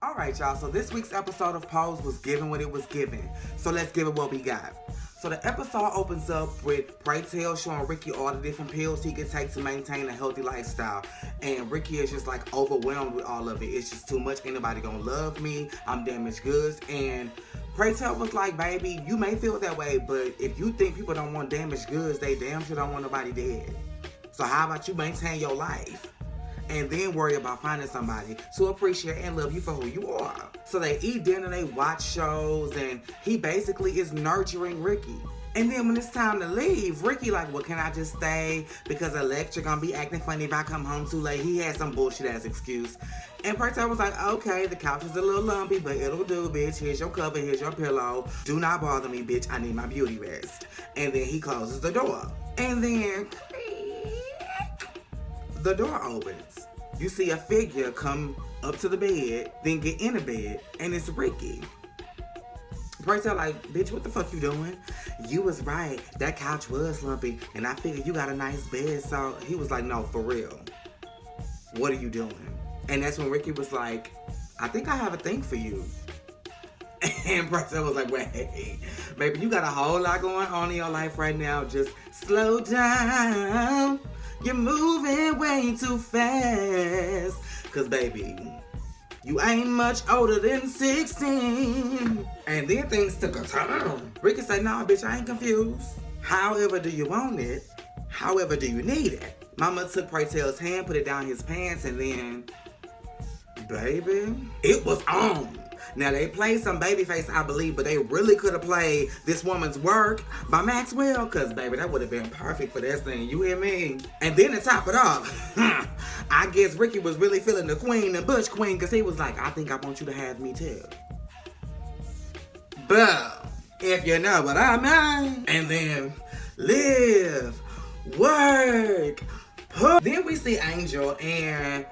Alright, y'all, so this week's episode of Pose was given what it was given. So let's give it what we got. So the episode opens up with Pray Tell showing Ricky all the different pills he can take to maintain a healthy lifestyle. And Ricky is just like overwhelmed with all of it. It's just too much. Ain't nobody gonna love me. I'm damaged goods. And Pray Tell was like, baby, you may feel that way, but if you think people don't want damaged goods, they damn sure don't want nobody dead. So how about you maintain your life? And then worry about finding somebody to appreciate and love you for who you are. So they eat dinner, they watch shows, and he basically is nurturing Ricky. And then when it's time to leave, Ricky like, well, can I just stay? Because Electra gonna be acting funny if I come home too late. He had some bullshit ass excuse. And Pertel was like, okay, the couch is a little lumpy, but it'll do, bitch. Here's your cover, here's your pillow. Do not bother me, bitch. I need my beauty rest. And then he closes the door. And then the door opens. You see a figure come up to the bed, then get in the bed, and it's Ricky. Pertel like, bitch, what the fuck you doing? You was right. That couch was lumpy, and I figured you got a nice bed. So he was like, no, for real. What are you doing? And that's when Ricky was like, I think I have a thing for you. And Pertel was like, wait, baby, you got a whole lot going on in your life right now. Just slow down. You're moving way too fast. Cause baby, you ain't much older than 16. And then things took a turn. Ricky said, nah, bitch, I ain't confused. However do you want it? However do you need it? Mama took Praytel's hand, put it down his pants, and then, baby, it was on. Now, they played some Babyface, I believe, but they really could have played This Woman's Work by Maxwell, because, baby, that would have been perfect for that scene. You hear me? And then to top it off, I guess Ricky was really feeling the queen, the Bush queen, because he was like, I think I want you to have me, too. But, if you know what I mean. And then, live, work, put. Then we see Angel, and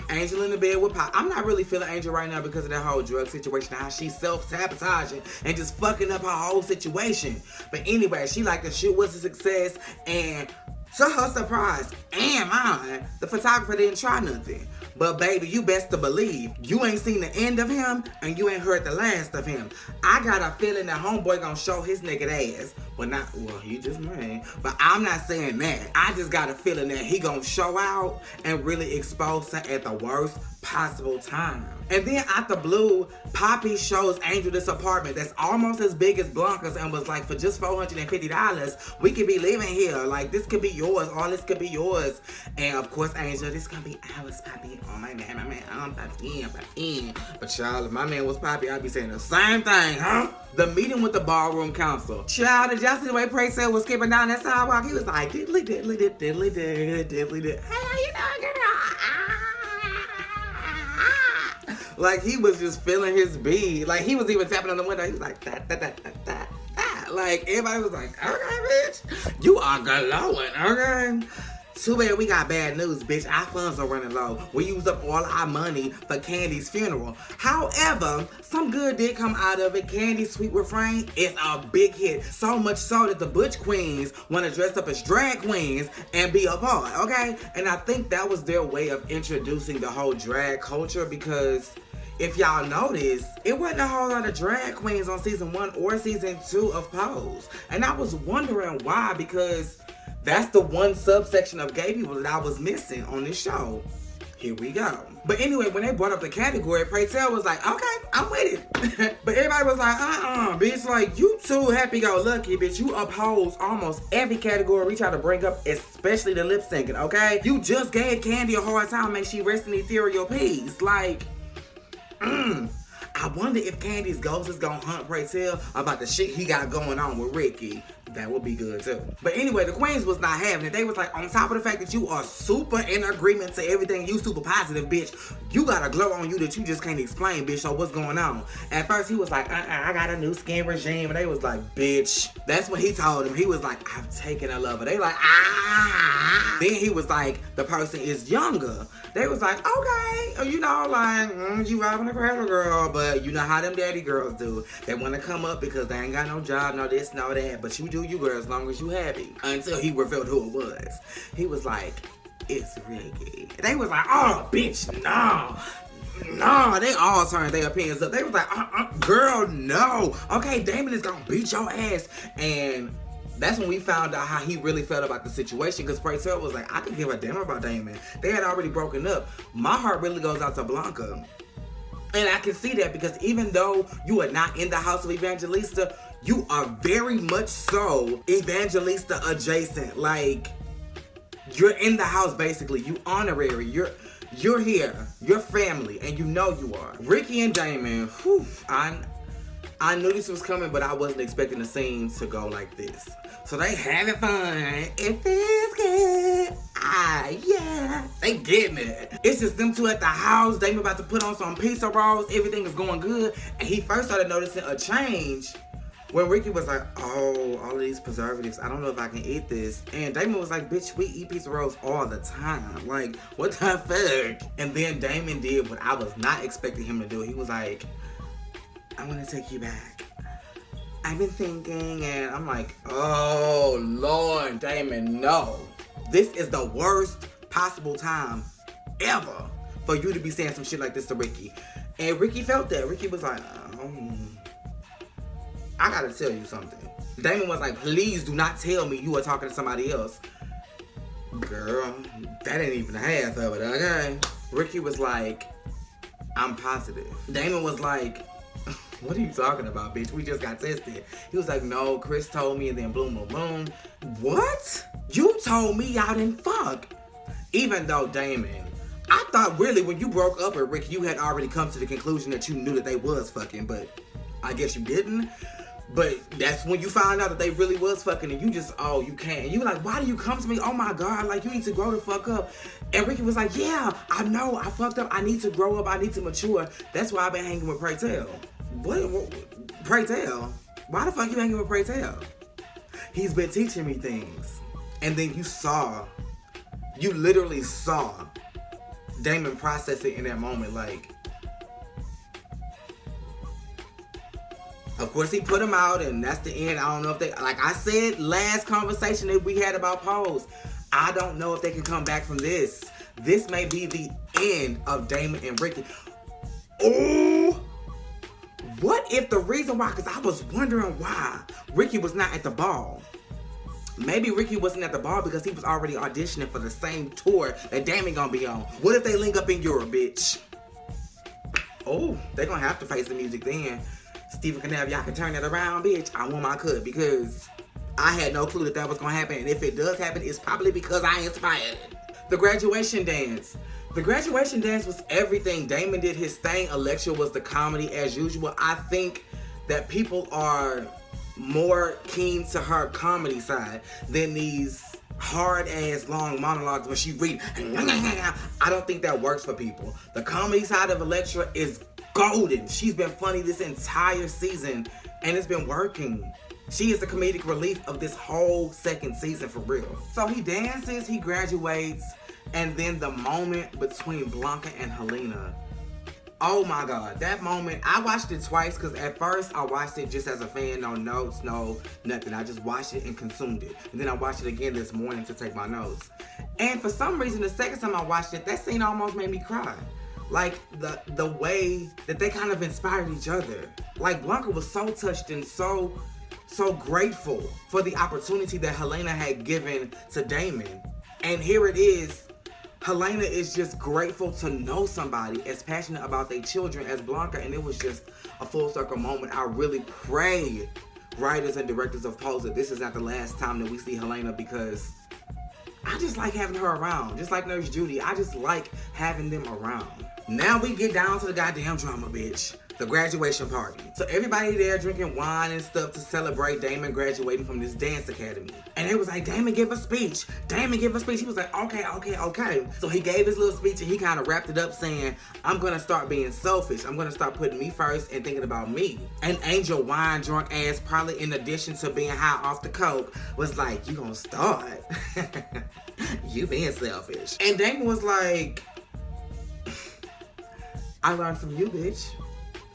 Angel in the bed with Pop. I'm not really feeling Angel right now because of that whole drug situation, how she's self-sabotaging and just fucking up her whole situation. But anyway, she like the shoot was a success, and to her surprise and mine, the photographer didn't try nothing. But baby, you best to believe, you ain't seen the end of him and you ain't heard the last of him. I got a feeling that homeboy gonna show his naked ass. Well, he just may. But I'm not saying that. I just got a feeling that he gonna show out and really expose her at the worst possible time. And then out the blue, Poppy shows Angel this apartment that's almost as big as Blanca's and was like, for just $450, we could be living here. Like, this could be yours. All this could be yours. And of course, Angel, this gonna be ours, Poppy. Oh, my man, I'm Poppy. But y'all, if my man was Poppy, I'd be saying the same thing, huh? The meeting with the ballroom council. Child, did y'all see the way Praytel was skipping down that sidewalk? He was like, diddly, diddly, diddly, diddly, diddly, diddly. Hey, how you doing, girl? Like, he was just feeling his beat. Like, he was even tapping on the window. He was like, that. Like, everybody was like, okay, bitch. You are glowing, okay? Too bad we got bad news, bitch. Our funds are running low. We used up all our money for Candy's funeral. However, some good did come out of it. Candy's sweet refrain is a big hit. So much so that the Butch Queens want to dress up as drag queens and be a part, okay? And I think that was their way of introducing the whole drag culture, because if y'all notice, it wasn't a whole lot of drag queens on season 1 or season 2 of Pose. And I was wondering why, because that's the one subsection of gay people that I was missing on this show. Here we go. But anyway, when they brought up the category, Praytel was like, okay, I'm with it. But everybody was like, bitch, like, you too happy-go-lucky, bitch. You oppose almost every category we try to bring up, especially the lip syncing, okay? You just gave Candy a hard time, make she rest in ethereal peace. Like, I wonder if Candy's ghost is gonna hunt Praytel about the shit he got going on with Ricky. That would be good too. But anyway, the queens was not having it. They was like, on top of the fact that you are super in agreement to everything, you super positive, bitch, you got a glow on you that you just can't explain, bitch, so what's going on? At first he was like, I got a new skin regime. And they was like, bitch. That's what he told him. He was like, I've taken a lover. They like, Then he was like, the person is younger. They was like, okay, you know, like, you robbing a cradle girl, but you know how them daddy girls do. They want to come up because they ain't got no job, no this, no that, but you do you girl as long as you happy. Until he revealed who it was. He was like, it's Ricky. They was like, oh, bitch, no. Nah, they all turned their opinions up. They was like, girl, no. Okay, Damon is gonna beat your ass. And that's when we found out how he really felt about the situation. Because Praytel was like, I could give a damn about Damon. They had already broken up. My heart really goes out to Blanca. And I can see that because even though you are not in the house of Evangelista, you are very much so Evangelista adjacent. Like, you're in the house basically. You honorary. You're here. You're family. And you know you are. Ricky and Damon, whew, I knew this was coming, but I wasn't expecting the scenes to go like this. So they having fun. It feels good. Yeah. They getting it. It's just them two at the house. Damon about to put on some pizza rolls. Everything is going good. And he first started noticing a change when Ricky was like, oh, all of these preservatives, I don't know if I can eat this. And Damon was like, bitch, we eat pizza rolls all the time. Like, what the fuck? And then Damon did what I was not expecting him to do. He was like, I want to take you back. I've been thinking, and I'm like, oh, Lord, Damon, no. This is the worst possible time ever for you to be saying some shit like this to Ricky. And Ricky felt that. Ricky was like, I gotta tell you something. Damon was like, please do not tell me you are talking to somebody else. Girl, that ain't even half of it, okay? Ricky was like, I'm positive. Damon was like, what are you talking about, bitch? We just got tested. He was like, no, Chris told me, and then boom, boom, boom. What? You told me y'all didn't fuck. Even though, Damon, I thought really when you broke up with Ricky, you had already come to the conclusion that you knew that they was fucking, but I guess you didn't. But that's when you found out that they really was fucking, and you just, oh, you can't. And you were like, why do you come to me? Oh my God, like, you need to grow the fuck up. And Ricky was like, yeah, I know, I fucked up. I need to grow up. I need to mature. That's why I've been hanging with Praytel. What? Praytel? Why the fuck you hanging with Praytel? He's been teaching me things. And then you literally saw Damon process it in that moment, like, of course, he put him out, and that's the end. I don't know if they, like I said, last conversation that we had about Pose, I don't know if they can come back from this. This may be the end of Damon and Ricky. Oh, what if the reason why, because I was wondering why Ricky was not at the ball. Maybe Ricky wasn't at the ball because he was already auditioning for the same tour that Damon gonna be on. What if they link up in Europe, bitch? Oh, they gonna have to face the music then. Stephen Canav, y'all can turn that around, bitch. I want my cut because I had no clue that was gonna happen. And if it does happen, it's probably because I inspired it. The graduation dance. The graduation dance was everything. Damon did his thing. Alexia was the comedy as usual. I think that people are more keen to her comedy side than these hard ass long monologues when she read. I don't think that works for people. The comedy side of Alexia is golden. She's been funny this entire season and it's been working. She is the comedic relief of this whole second season for real. So he dances, he graduates, and then the moment between Blanca and Helena. Oh my God, that moment, I watched it twice because at first I watched it just as a fan, no notes, no nothing. I just watched it and consumed it. And then I watched it again this morning to take my notes. And for some reason, the second time I watched it, that scene almost made me cry. Like the way that they kind of inspired each other. Like Blanca was so touched and so grateful for the opportunity that Helena had given to Damon. And here it is. Helena is just grateful to know somebody as passionate about their children as Blanca, and it was just a full circle moment. I really pray, writers and directors of Pose, that this is not the last time that we see Helena, because I just like having her around. Just like Nurse Judy, I just like having them around. Now we get down to the goddamn drama, bitch. The graduation party. So everybody there drinking wine and stuff to celebrate Damon graduating from this dance academy. And it was like, Damon, give a speech. Damon, give a speech. He was like, okay. So he gave his little speech and he kind of wrapped it up saying, I'm going to start being selfish. I'm going to start putting me first and thinking about me. And Angel, wine drunk ass, probably in addition to being high off the coke, was like, you gonna start? You being selfish. And Damon was like, I learned from you, bitch.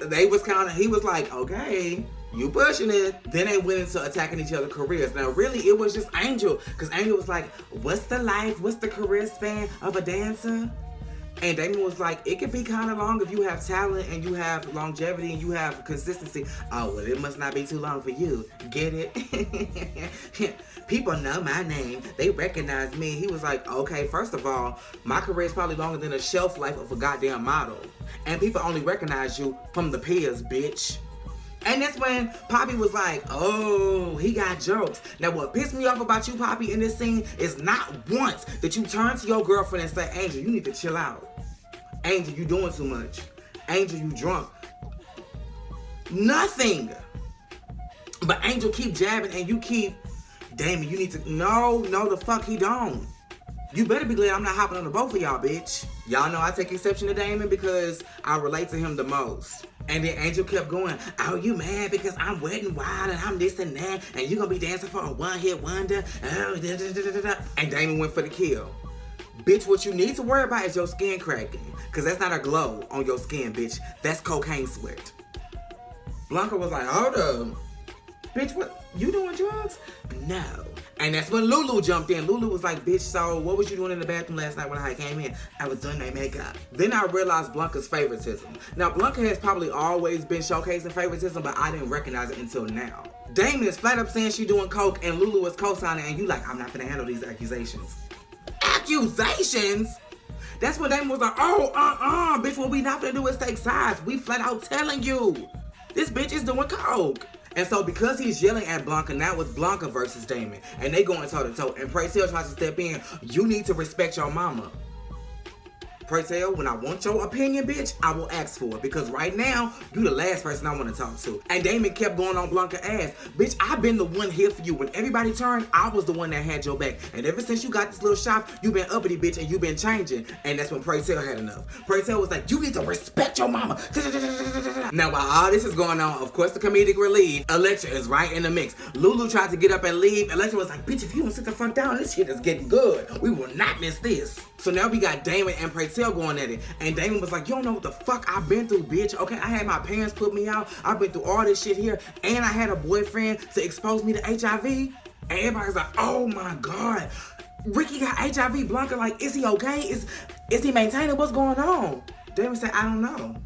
He was like, okay, you pushing it. Then they went into attacking each other's careers. Now, really, it was just Angel. Because Angel was like, what's the career span of a dancer? And Damon was like, it could be kind of long if you have talent and you have longevity and you have consistency. Oh, well, it must not be too long for you. Get it? People know my name. They recognize me. He was like, okay, first of all, my career is probably longer than the shelf life of a goddamn model. And people only recognize you from the peers, bitch. And that's when Poppy was like, oh, he got jokes. Now, what pissed me off about you, Poppy, in this scene is not once that you turn to your girlfriend and say, Angel, you need to chill out. Angel, you doing too much. Angel, you drunk. Nothing. But Angel keep jabbing and you keep, Damon, you need to, no, the fuck he don't. You better be glad I'm not hopping on the boat for y'all, bitch. Y'all know I take exception to Damon because I relate to him the most. And then Angel kept going, oh, you mad because I'm wet and wild and I'm this and that and you gonna be dancing for a one-hit wonder? Oh, da, da, da, da, da. And Damon went for the kill. Bitch, what you need to worry about is your skin cracking. Because that's not a glow on your skin, bitch. That's cocaine sweat. Blanca was like, hold up. Bitch, what? You doing drugs? No. And that's when Lulu jumped in. Lulu was like, bitch, so what was you doing in the bathroom last night when I came in? I was doing my makeup. Then I realized Blanca's favoritism. Now, Blanca has probably always been showcasing favoritism, but I didn't recognize it until now. Damon is flat up saying she doing coke, and Lulu is co-signing, and you like, I'm not gonna handle these accusations. Accusations? That's when Damon was like, oh, bitch, what we not gonna do is take sides. We flat out telling you. This bitch is doing coke. And so because he's yelling at Blanca, now it's Blanca versus Damon. And they going toe to toe. And Pray Tell tries to step in. You need to respect your mama. Pray Tell, when I want your opinion, bitch, I will ask for it. Because right now, you the last person I want to talk to. And Damon kept going on Blanca's ass. Bitch, I've been the one here for you. When everybody turned, I was the one that had your back. And ever since you got this little shop, you been uppity, bitch, and you been changing. And that's when Pray Tell had enough. Pray Tell was like, you need to respect your mama. Now, while all this is going on, of course, the comedic relief, Electra is right in the mix. Lulu tried to get up and leave. Electra was like, bitch, if you don't sit the fuck down, this shit is getting good. We will not miss this. So now we got Damon and Pray Tell going at it. And Damon was like, you don't know what the fuck I've been through, bitch. Okay, I had my parents put me out. I've been through all this shit here. And I had a boyfriend to expose me to HIV. And everybody's like, oh my God. Ricky got HIV. Blanca like, is he okay? Is he maintaining? What's going on? Damon said, I don't know.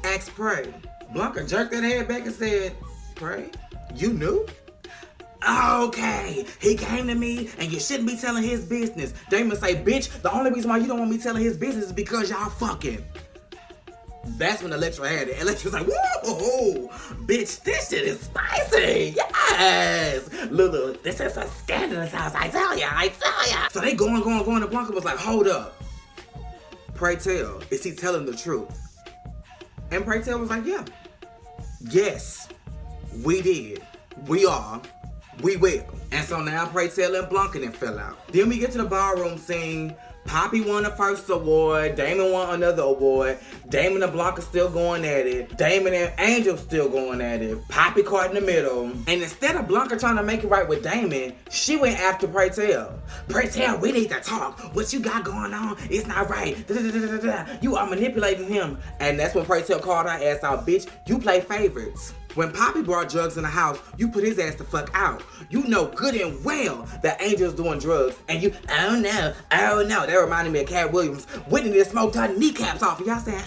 Ask Pray. Blanca jerked that head back and said, Pray, you knew? Okay, he came to me and you shouldn't be telling his business. Damon say, bitch, the only reason why you don't want me telling his business is because y'all fucking. That's when Electra had it. Electra was like, whoa, bitch, this shit is spicy. Yes. Lulu, this is a scandalous house. I tell ya. So they going. And Blanca was like, hold up. Pray Tell, is he telling the truth? And Pray Tell was like, yeah. Yes, we did. We are. We will. And so now Pray Tell and Blanca then fell out. Then we get to the ballroom scene. Poppy won the first award. Damon won another award. Damon and Blanca still going at it. Damon and Angel still going at it. Poppy caught in the middle. And instead of Blanca trying to make it right with Damon, she went after Pray Tell. Pray Tell, we need to talk. What you got going on? It's not right. You are manipulating him. And that's when Pray Tell called her ass out. Bitch, you play favorites. When Poppy brought drugs in the house, you put his ass the fuck out. You know good and well that Angel's doing drugs, and you, oh no. That reminded me of Cat Williams. Whitney just smoked her kneecaps off, and y'all saying,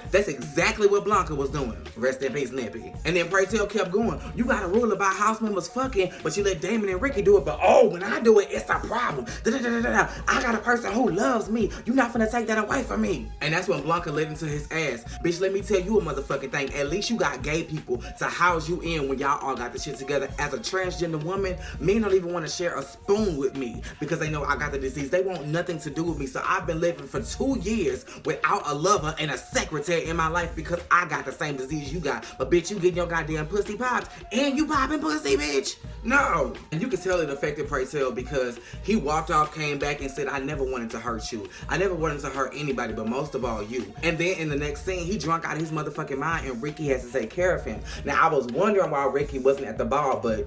That's exactly what Blanca was doing. Rest in peace, Nippy. And then Pray Tell kept going. You got a rule about house members fucking, but you let Damon and Ricky do it, but when I do it, it's a problem. I got a person who loves me. You not finna take that away from me. And that's when Blanca let into his ass. Bitch, let me tell you a motherfucking thing. At least you got gay people to house you in when y'all all got the shit together. As a transgender woman, men don't even want to share a spoon with me because they know I got the disease. They want nothing to do with me. So I've been living for 2 years without a lover and a secretary in my life because I got the same disease you got. But bitch, you getting your goddamn pussy popped and you popping pussy, bitch. No. And you can tell it affected Pray Tell because he walked off, came back and said, I never wanted to hurt you. I never wanted to hurt anybody, but most of all you. And then in the next scene, he drunk out of his motherfucking mind and Ricky has to take care of him. Now, I was wondering why Ricky wasn't at the ball, but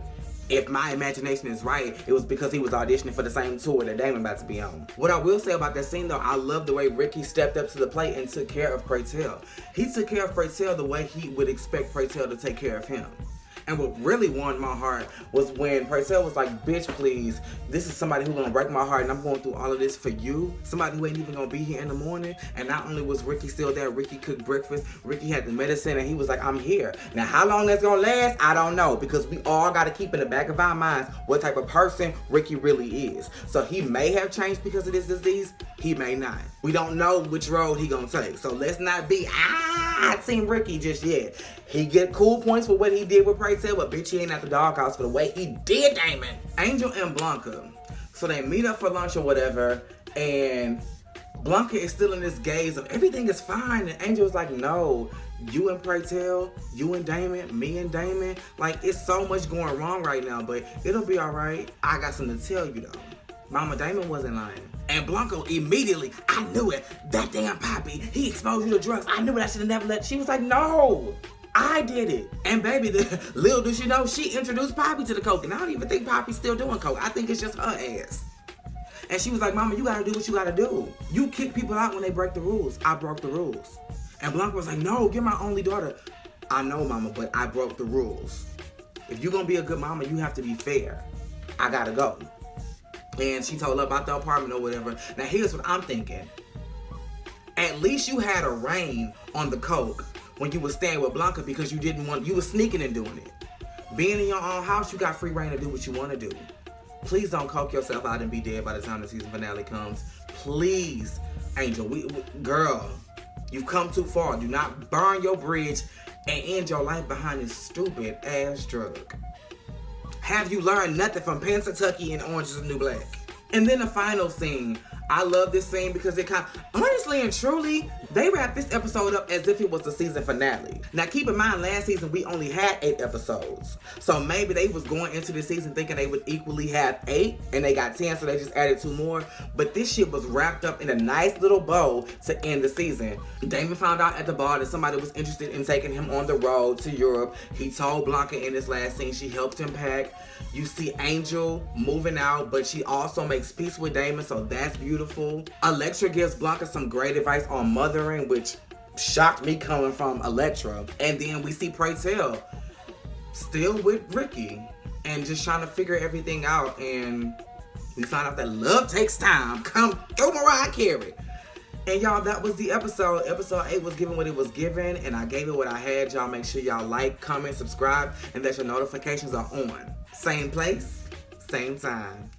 if my imagination is right, it was because he was auditioning for the same tour that Damon about to be on. What I will say about that scene though, I love the way Ricky stepped up to the plate and took care of Pray Tell. He took care of Pray Tell the way he would expect Pray Tell to take care of him. And what really warmed my heart was when Purcell was like, bitch, please, this is somebody who's gonna break my heart and I'm going through all of this for you. Somebody who ain't even gonna be here in the morning. And not only was Ricky still there, Ricky cooked breakfast, Ricky had the medicine, and he was like, I'm here. Now, how long that's gonna last, I don't know, because we all gotta keep in the back of our minds what type of person Ricky really is. So he may have changed because of this disease, he may not. We don't know which road he gonna take. So let's not be Team Ricky just yet. He get cool points for what he did with Purcell, but bitch, he ain't at the doghouse for the way he did Damon. Angel and Blanca. So they meet up for lunch or whatever, and Blanca is still in this gaze of everything is fine, and Angel's like, no, you and Purcell, you and Damon, me and Damon, like, it's so much going wrong right now, but it'll be all right. I got something to tell you though. Mama, Damon wasn't lying. And Blanca immediately, I knew it. That damn Poppy, he exposed you to drugs. I knew it. I should have never let. She was like, no, I did it. And baby, little does she know, she introduced Poppy to the coke. And I don't even think Poppy's still doing coke. I think it's just her ass. And she was like, Mama, you gotta do what you gotta do. You kick people out when they break the rules. I broke the rules. And Blanca was like, no, you're my only daughter. I know, Mama, but I broke the rules. If you're gonna be a good mama, you have to be fair. I gotta go. And she told her about the apartment or whatever. Now here's what I'm thinking. At least you had a reign on the coke when you were staying with Blanca, because you were sneaking and doing it. Being in your own house, you got free reign to do what you want to do. Please don't coke yourself out and be dead by the time the season finale comes. Please, Angel, girl, you've come too far. Do not burn your bridge and end your life behind this stupid ass drug. Have you learned nothing from Pennsatucky and Orange is the New Black? And then the final scene. I love this scene because it honestly and truly, they wrapped this episode up as if it was the season finale. Now keep in mind, last season we only had 8 episodes. So maybe they was going into the season thinking they would equally have 8 and they got 10, so they just added 2 more. But this shit was wrapped up in a nice little bow to end the season. Damon found out at the bar that somebody was interested in taking him on the road to Europe. He told Blanca in this last scene, she helped him pack. You see Angel moving out, but she also makes peace with Damon, so that's beautiful. Elektra gives Blanca some great advice on mothering, which shocked me coming from Elektra. And then we see Purcell still with Ricky and just trying to figure everything out. And we find out that love takes time. Come through Mariah Carey. And y'all, that was the episode. Episode 8 was given what it was given, and I gave it what I had. Y'all make sure y'all like, comment, subscribe, and that your notifications are on. Same place, same time.